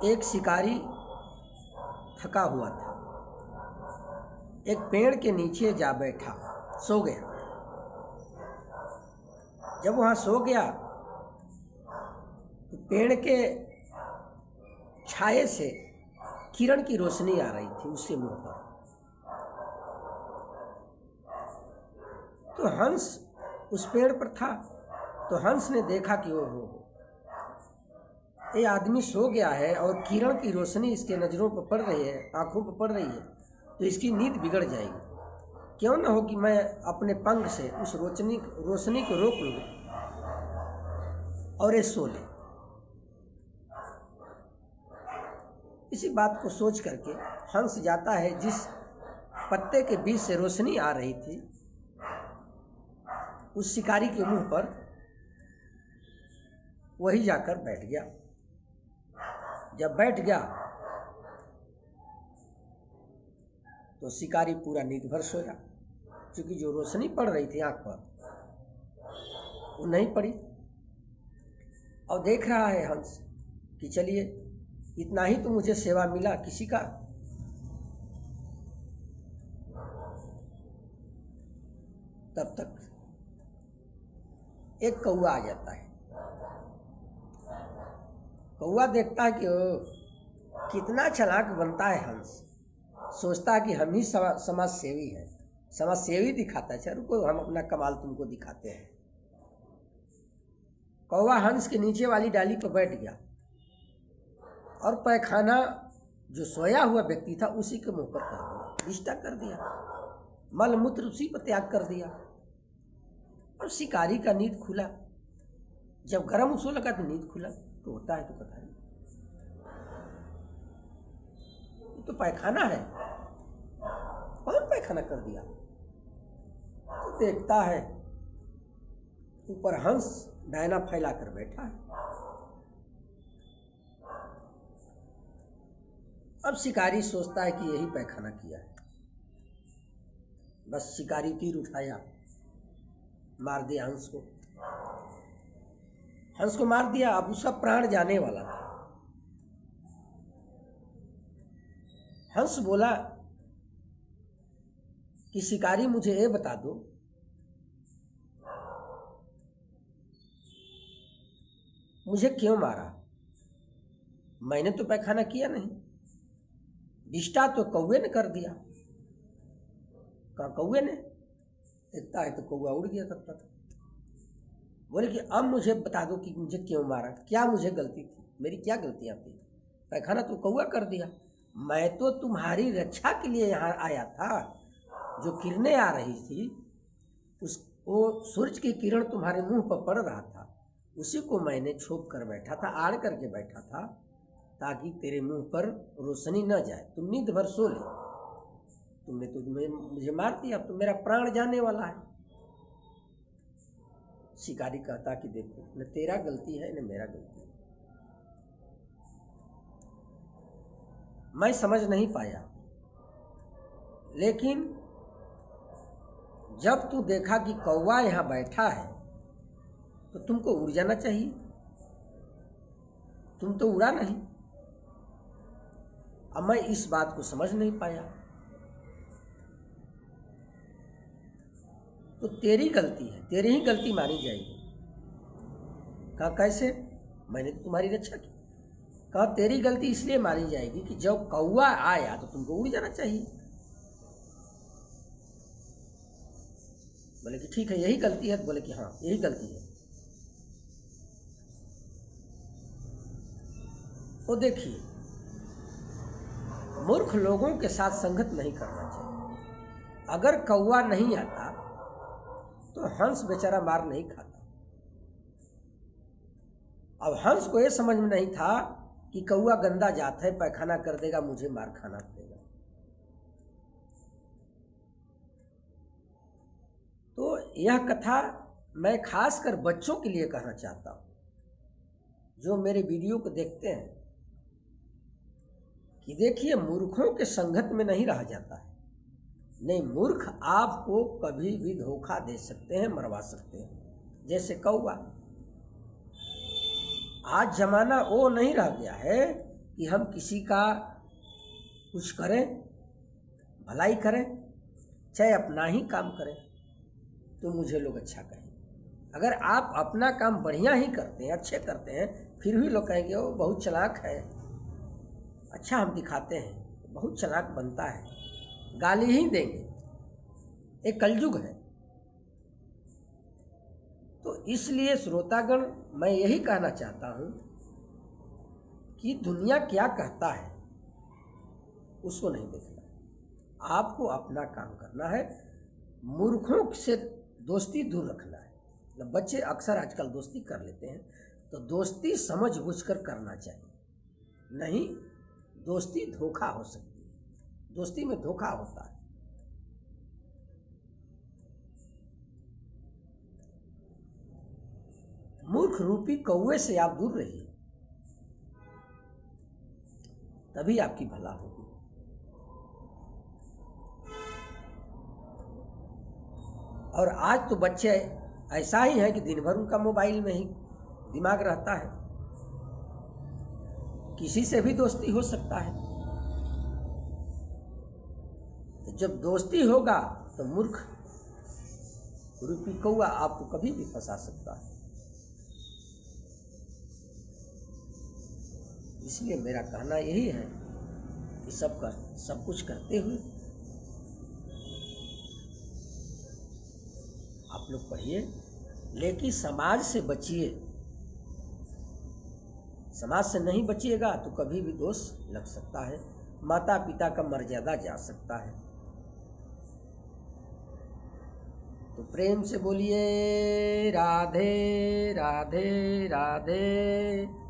एक शिकारी थका हुआ था, एक पेड़ के नीचे जा बैठा, सो गया। जब वहाँ सो गया तो पेड़ के छाये से किरण की रोशनी आ रही थी उसके मुंह पर। तो हंस उस पेड़ पर था, तो हंस ने देखा कि ओहो, ये आदमी सो गया है और किरण की रोशनी इसके नज़रों पर पड़ रही है, आंखों पर पड़ रही है, तो इसकी नींद बिगड़ जाएगी। क्यों न हो कि मैं अपने पंख से उस रोशनी को रोक लूँ और ये सो ले। इसी बात को सोच करके हंस जाता है, जिस पत्ते के बीच से रोशनी आ रही थी उस शिकारी के मुंह पर वही जाकर बैठ गया। जब बैठ गया तो शिकारी पूरा नींद भर सोया, क्योंकि जो रोशनी पड़ रही थी आंख पर वो नहीं पड़ी। और देख रहा है हंस कि चलिए इतना ही तो मुझे सेवा मिला किसी का। तब तक एक कौवा आ जाता है। कौवा देखता है कि कितना चालाक बनता है हंस, सोचता है कि हम ही समाज सेवी हैं, समाज सेवी दिखाता है। चलो रुको, हम अपना कमाल तुमको दिखाते हैं। कौवा हंस के नीचे वाली डाली पर बैठ गया और पैखाना जो सोया हुआ व्यक्ति था उसी के मुंह पर कर दिया, विष्टा कर दिया, मल मूत्र उसी पर त्याग कर दिया। और शिकारी का नींद खुला। जब गर्म उसको लगा तो नींद खुला, तो होता है तो पता नहीं, ये तो पैखाना है, कौन पैखाना कर दिया। तो देखता है ऊपर हंस डायना फैला कर बैठा है। अब शिकारी सोचता है कि यही पैखाना किया है। बस शिकारी तीर उठाया, मार दिया हंस को। हंस को मार दिया, अब उसका प्राण जाने वाला था। हंस बोला कि शिकारी मुझे ये बता दो, मुझे क्यों मारा? मैंने तो पैखाना किया नहीं, विष्टा तो कौवे ने कर दिया। कहाँ कौवे ने? देखता है तो कौवा उड़ गया तब तक। बोले कि अब मुझे बता दो कि मुझे क्यों मारा, क्या मुझे गलती थी, मेरी क्या गलतियाँ थी? पैखाना तो कौवा कर दिया, मैं तो तुम्हारी रक्षा के लिए यहाँ आया था। जो किरणें आ रही थी वो सूरज की किरण तुम्हारे मुंह पर पड़ रहा था, उसी को मैंने छोप कर बैठा था, आड़ करके बैठा था, ताकि तेरे मुंह पर रोशनी न जाए, तुम नींद भर सो ले। तुमने तो मुझे मार दिया, अब तो मेरा प्राण जाने वाला है। शिकारी कहता कि देखो, न तेरा गलती है न मेरा गलती है, मैं समझ नहीं पाया, लेकिन जब तू देखा कि कौवा यहाँ बैठा है तो तुमको उड़ जाना चाहिए, तुम तो उड़ा नहीं। अब मैं इस बात को समझ नहीं पाया, तो तेरी गलती है, तेरी ही गलती मानी जाएगी। कहा कैसे? मैंने तो तुम्हारी रक्षा की। कहा तेरी गलती इसलिए मानी जाएगी कि जब कौवा आया तो तुमको उड़ जाना चाहिए। बोले कि ठीक है, यही गलती है। बोले कि हाँ यही गलती है। तो देखिए, मूर्ख लोगों के साथ संगत नहीं करना चाहिए। अगर कौवा नहीं आता तो हंस बेचारा मार नहीं खाता। अब हंस को यह समझ में नहीं था कि कौवा गंदा जात है, पैखाना कर देगा, मुझे मार खाना पड़ेगा। तो यह कथा मैं खासकर बच्चों के लिए कहना चाहता हूँ, जो मेरे वीडियो को देखते हैं, कि देखिए मूर्खों के संगत में नहीं रहा जाता है। नहीं, मूर्ख आपको कभी भी धोखा दे सकते हैं, मरवा सकते हैं, जैसे कौवा। आज जमाना वो नहीं रह गया है कि हम किसी का कुछ करें, भलाई करें, चाहे अपना ही काम करें, तो मुझे लोग अच्छा कहें। अगर आप अपना काम बढ़िया ही करते हैं, अच्छे करते हैं, फिर भी लोग कहेंगे वो बहुत चालाक है, अच्छा हम दिखाते हैं, बहुत चालाक बनता है, गाली ही देंगे। एक कलयुग है। तो इसलिए श्रोतागण, मैं यही कहना चाहता हूँ कि दुनिया क्या कहता है उसको नहीं देखना, आपको अपना काम करना है। मूर्खों से दोस्ती दूर रखना है। बच्चे अक्सर आजकल दोस्ती कर लेते हैं, तो दोस्ती समझ बूझकर करना चाहिए, नहीं दोस्ती धोखा हो सकती है, दोस्ती में धोखा होता है। मूर्ख रूपी कौवे से आप दूर रहिए, तभी आपकी भला होगी। और आज तो बच्चे ऐसा ही है कि दिन भर उनका मोबाइल में ही दिमाग रहता है, किसी से भी दोस्ती हो सकता है। तो जब दोस्ती होगा तो मूर्ख रूपी कौवा आपको कभी भी फंसा सकता है। इसलिए मेरा कहना यही है कि सब कुछ करते हुए आप लोग पढ़िए, लेकिन समाज से बचिए। समाज से नहीं बचिएगा तो कभी भी दोष लग सकता है, माता पिता का मर्यादा जा सकता है। तो प्रेम से बोलिए राधे राधे राधे।